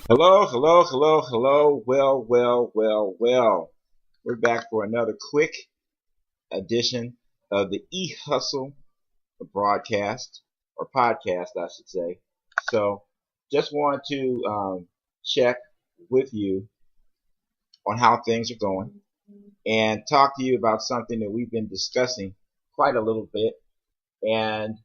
Hello, hello, hello, hello. Well. We're back for another quick edition of the E-Hustle broadcast, or podcast, I should say. So, just want to check with you on how things are going and talk to you about something that we've been discussing quite a little bit. And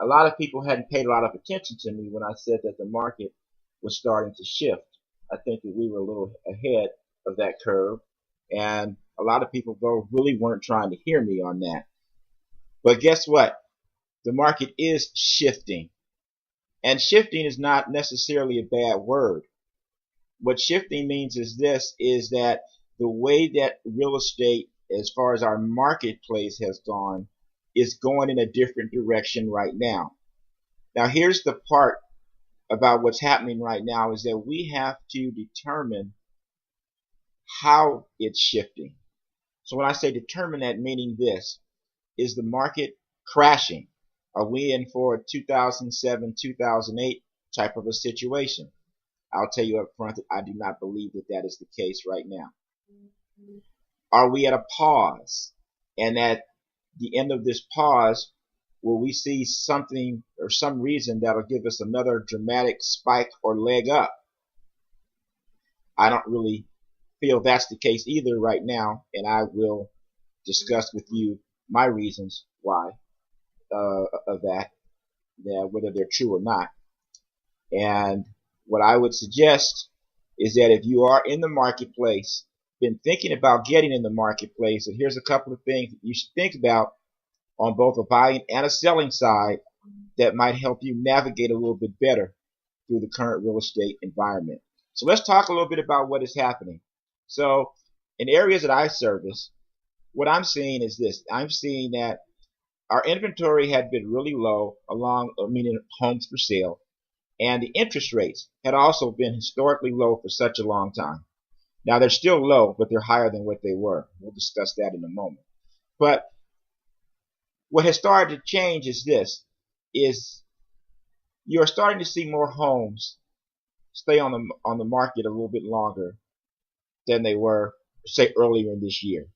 a lot of people hadn't paid a lot of attention to me when I said that the market was starting to shift. I think that we were a little ahead of that curve, and a lot of people though really weren't trying to hear me on that. But guess what? The market is shifting, and shifting is not necessarily a bad word. What shifting means is that the way that real estate, as far as our marketplace has gone, is going in a different direction right now. Now, here's the part about what's happening right now is that we have to determine how it's shifting. So when I say determine that, meaning this, is the market crashing? Are we in for a 2007, 2008 type of a situation? I'll tell you up front that I do not believe that that is the case right now. Are we at a pause? And at the end of this pause, will we see something or some reason that'll give us another dramatic spike or leg up? I don't really feel that's the case either right now, and I will discuss with you my reasons why of that, whether they're true or not. And what I would suggest is that if you are in the marketplace, been thinking about getting in the marketplace, and here's a couple of things that you should think about on both a buying and a selling side that might help you navigate a little bit better through the current real estate environment. So let's talk a little bit about what is happening. So in areas that I service, what I'm seeing is this. I'm seeing that our inventory had been really low meaning homes for sale, and the interest rates had also been historically low for such a long time. Now they're still low, but they're higher than what they were. We'll discuss that in a moment. But what has started to change is you're starting to see more homes stay on the market a little bit longer than they were, say, earlier in this year.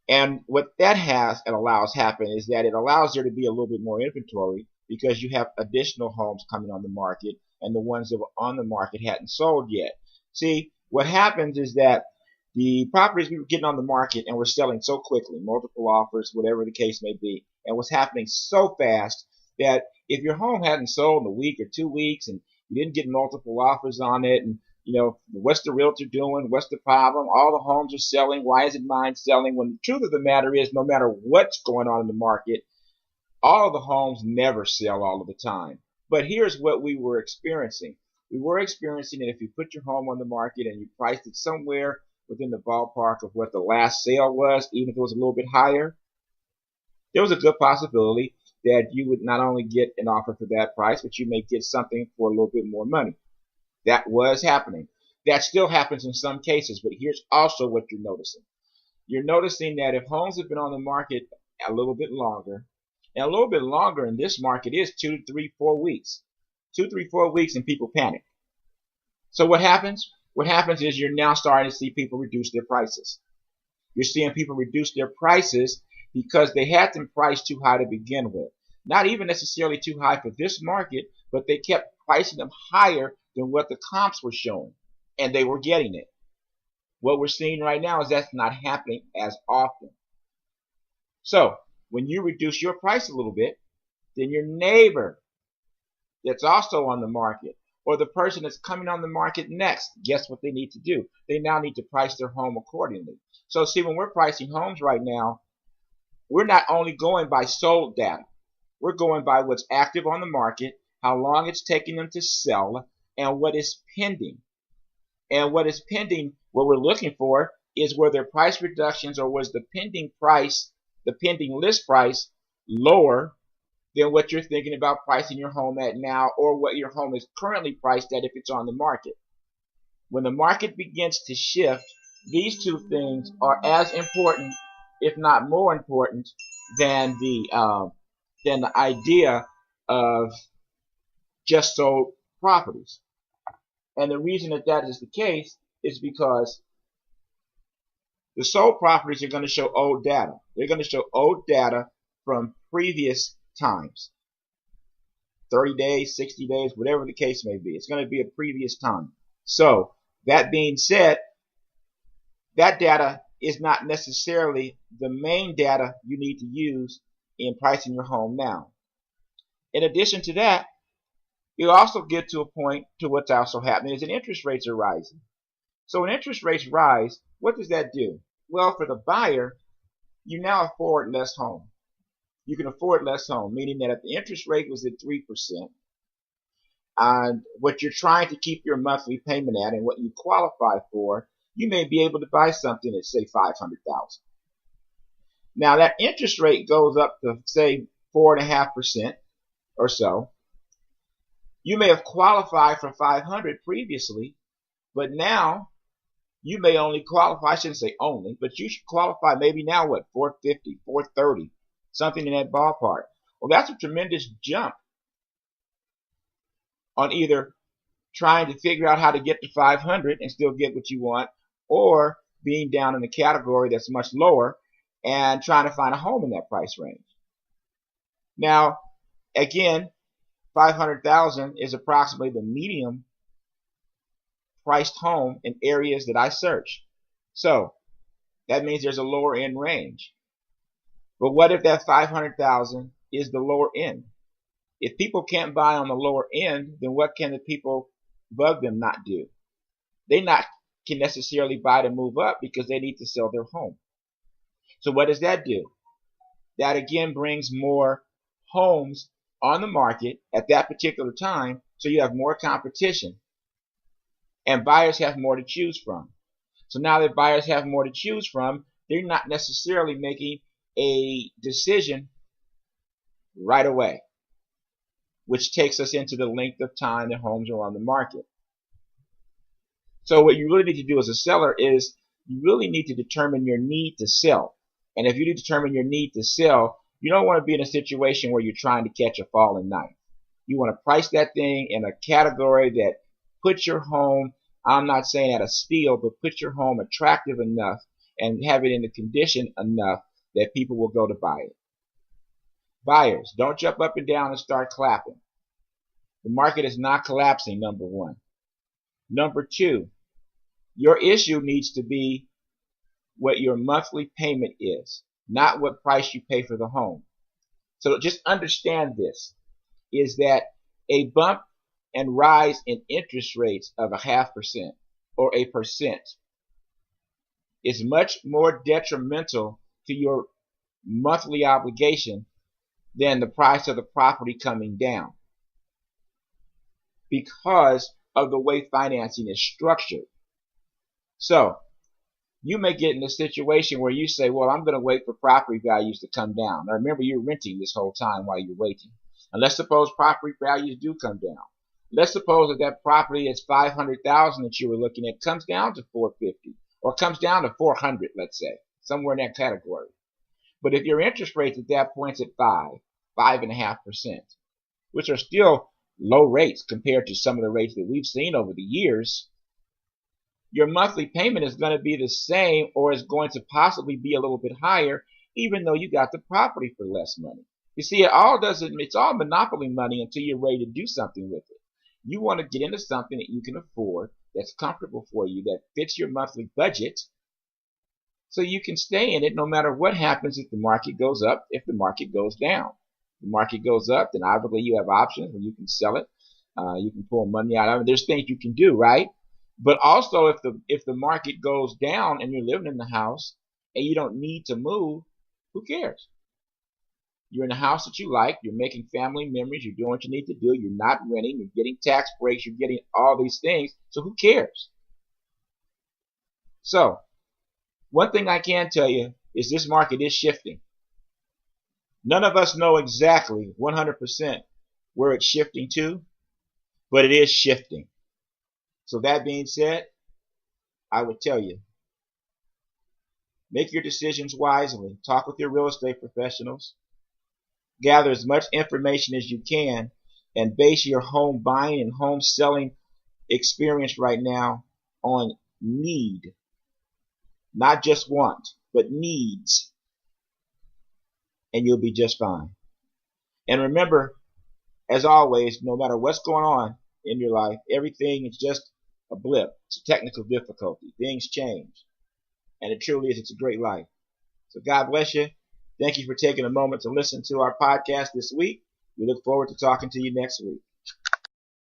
And what that has and allows happen is that it allows there to be a little bit more inventory because you have additional homes coming on the market, and the ones that were on the market hadn't sold yet. See, what happens is that the properties we were getting on the market and were selling so quickly, multiple offers, whatever the case may be, and was happening so fast that if your home hadn't sold in a week or 2 weeks and you didn't get multiple offers on it, and what's the realtor doing? What's the problem? All the homes are selling. Why isn't mine selling? When the truth of the matter is, no matter what's going on in the market, all of the homes never sell all of the time. But here's what we were experiencing. We were experiencing that if you put your home on the market and you priced it somewhere within the ballpark of what the last sale was, even if it was a little bit higher, there was a good possibility that you would not only get an offer for that price, but you may get something for a little bit more money. That was happening. That still happens in some cases, but here's also what you're noticing. You're noticing that if homes have been on the market a little bit longer, and a little bit longer in this market is 2 to 3, 4 weeks. 2, 3, 4 weeks and people panic. So what happens? What happens is you're now starting to see people reduce their prices. You're seeing people reduce their prices because they had them priced too high to begin with. Not even necessarily too high for this market, but they kept pricing them higher than what the comps were showing, and they were getting it. What we're seeing right now is that's not happening as often. So when you reduce your price a little bit, then your neighbor that's also on the market, or the person that's coming on the market next, guess what they need to do? They now need to price their home accordingly. So see, when we're pricing homes right now, we're not only going by sold data. We're going by what's active on the market, how long it's taking them to sell, and what is pending. And what is pending, what we're looking for is were there price reductions, or was the pending list price lower than what you're thinking about pricing your home at now, or what your home is currently priced at if it's on the market. When the market begins to shift, these two things are as important, if not more important, than the idea of just sold properties. And the reason that that is the case is because the sold properties are going to show old data. They're going to show old data from previous times. 30 days, 60 days, whatever the case may be. It's going to be a previous time. So, that being said, that data is not necessarily the main data you need to use in pricing your home now. In addition to that, you also get to a point to what's also happening is that interest rates are rising. So when interest rates rise, what does that do? Well, for the buyer, you now afford less home. You can afford less home, meaning that if the interest rate was at 3%, and what you're trying to keep your monthly payment at and what you qualify for, you may be able to buy something at, say, $500,000. Now, that interest rate goes up to, say, 4.5% or so. You may have qualified for $500 previously, but now you may only qualify, I shouldn't say only, but you should qualify maybe now, what, $450, $430, something in that ballpark. Well, that's a tremendous jump on either trying to figure out how to get to 500 and still get what you want, or being down in a category that's much lower and trying to find a home in that price range. Now, again, 500,000 is approximately the medium priced home in areas that I search. So that means there's a lower end range. But what if that 500,000 is the lower end? If people can't buy on the lower end, then what can the people above them not do? They not can necessarily buy to move up because they need to sell their home. So what does that do? That again brings more homes on the market at that particular time, so you have more competition and buyers have more to choose from. So now that buyers have more to choose from, they're not necessarily making a decision right away, which takes us into the length of time that homes are on the market. So what you really need to do as a seller is you really need to determine your need to sell. And if you determine your need to sell, you don't want to be in a situation where you're trying to catch a falling knife. You want to price that thing in a category that puts your home, I'm not saying at a steal, but put your home attractive enough and have it in a condition enough that people will go to buy it. Buyers, don't jump up and down and start clapping. The market is not collapsing, number one. Number two, your issue needs to be what your monthly payment is, not what price you pay for the home. So just understand this, is that a bump and rise in interest rates of 0.5% or 1% is much more detrimental to your monthly obligation than the price of the property coming down, because of the way financing is structured. So you may get in a situation where you say, well, I'm going to wait for property values to come down. Now remember, you're renting this whole time while you're waiting. And let's suppose property values do come down. Let's suppose that that property is 500,000 that you were looking at comes down to 450 or comes down to 400, let's say, somewhere in that category. But if your interest rate at that point is at 5.5%, which are still low rates compared to some of the rates that we've seen over the years, your monthly payment is going to be the same or is going to possibly be a little bit higher, even though you got the property for less money. You see, it's all monopoly money until you're ready to do something with it. You want to get into something that you can afford, that's comfortable for you, that fits your monthly budget, so you can stay in it no matter what happens if the market goes up, if the market goes down. If the market goes up, then obviously you have options where you can sell it. You can pull money out of it. There's things you can do, right? But also, if the market goes down and you're living in the house and you don't need to move, who cares? You're in a house that you like. You're making family memories. You're doing what you need to do. You're not renting. You're getting tax breaks. You're getting all these things. So who cares? So one thing I can tell you is this market is shifting. None of us know exactly 100% where it's shifting to, but it is shifting. So that being said, I would tell you, make your decisions wisely. Talk with your real estate professionals. Gather as much information as you can and base your home buying and home selling experienced right now on need, not just want, but needs, and you'll be just fine. And remember, as always, no matter what's going on in your life, everything is just a blip. It's a technical difficulty. Things change. And it truly is, it's a great life. So God bless you. Thank you for taking a moment to listen to our podcast this week. We look forward to talking to you next week.